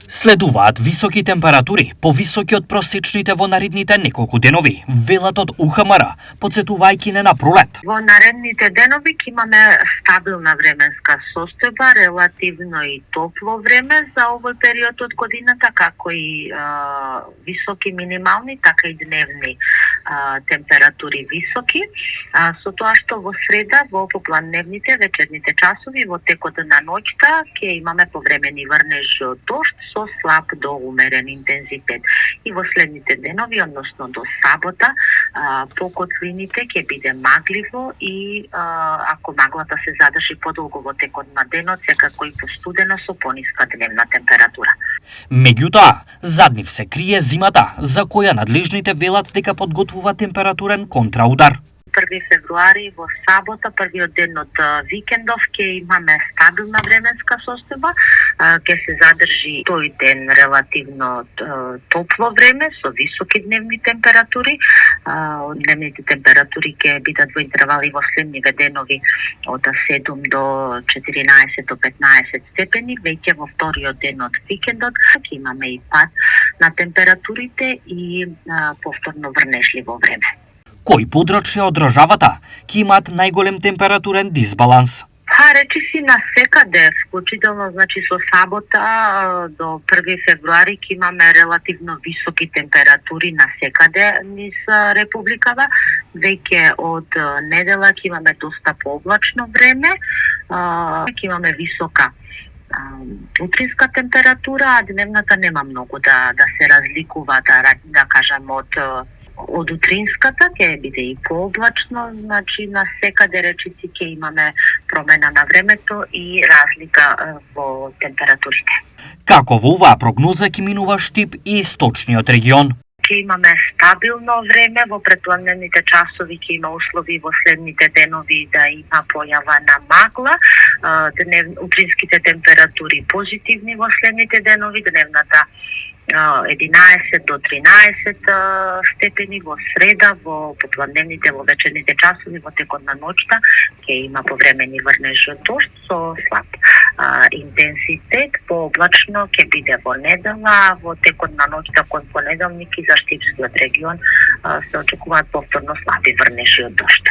Следуваат високи температури, повисоки од просечните во наредните неколку денови, велат од УХМР, подсетувајќи не на пролет. Во наредните денови ќе имаме стабилна временска состојба, релативно и топло време за овој период од годината, како и високи минимални, така и дневни температури високи. Со тоа што во среда, во попладневните вечерните часови, во текот на ноќта, ќе имаме повремени врнежи од дожд со слаб до умерен интензитет. И во следните денови, односно до сабота, по котлините ќе биде магливо и ако маглата се задржи подолго во текот на денот, секако и постудено со пониска дневна температура. Меѓутоа, зад нив се крие зимата, за која надлежните велат дека подготвува температурен контраудар. 1 февруари во сабота, првиот ден од викендов, ќе имаме стабилна временска состојба, ќе се задржи тој ден релативно топло време со високи дневни температури. Дневните температури ќе бидат во интервали во следниве денови од 7 до 14 до 15 степени, веќе во вториот ден од викендот ќе имаме и пад на температурите и повторно врнежливо време. Кои подрачја од државата ќе имаат најголем температурен дисбаланс? Речи си на секаде, вклучително со сабота до 1 февруари ќе имаме релативно високи температури на секаде низ републикава. Веќе од недела ќе имаме доста пооблачно време, ќе имаме висока утринска температура, а дневната нема многу да се разликува, да кажам, од утринската, ќе биде и пооблачно, на секаде речиси ќе имаме промена на времето и разлика во температурите. Како во оваа прогноза ќе минува Штип и источниот регион? Ќе имаме стабилно време, во предпладневните часови ќе има услови во следните денови да има појава на магла, утринските температури позитивни во следните денови, дневната 11 до 13 степени во среда, во попладневните, во вечерните часови, во текот на ноќта ќе има повремени врнежи од дожд со слаб интензитет, пооблачно ќе биде во недела, во текот на ноќта кон понеделник и за Штипскиот регион се очекуваат повторно слаби врнежи од дожд.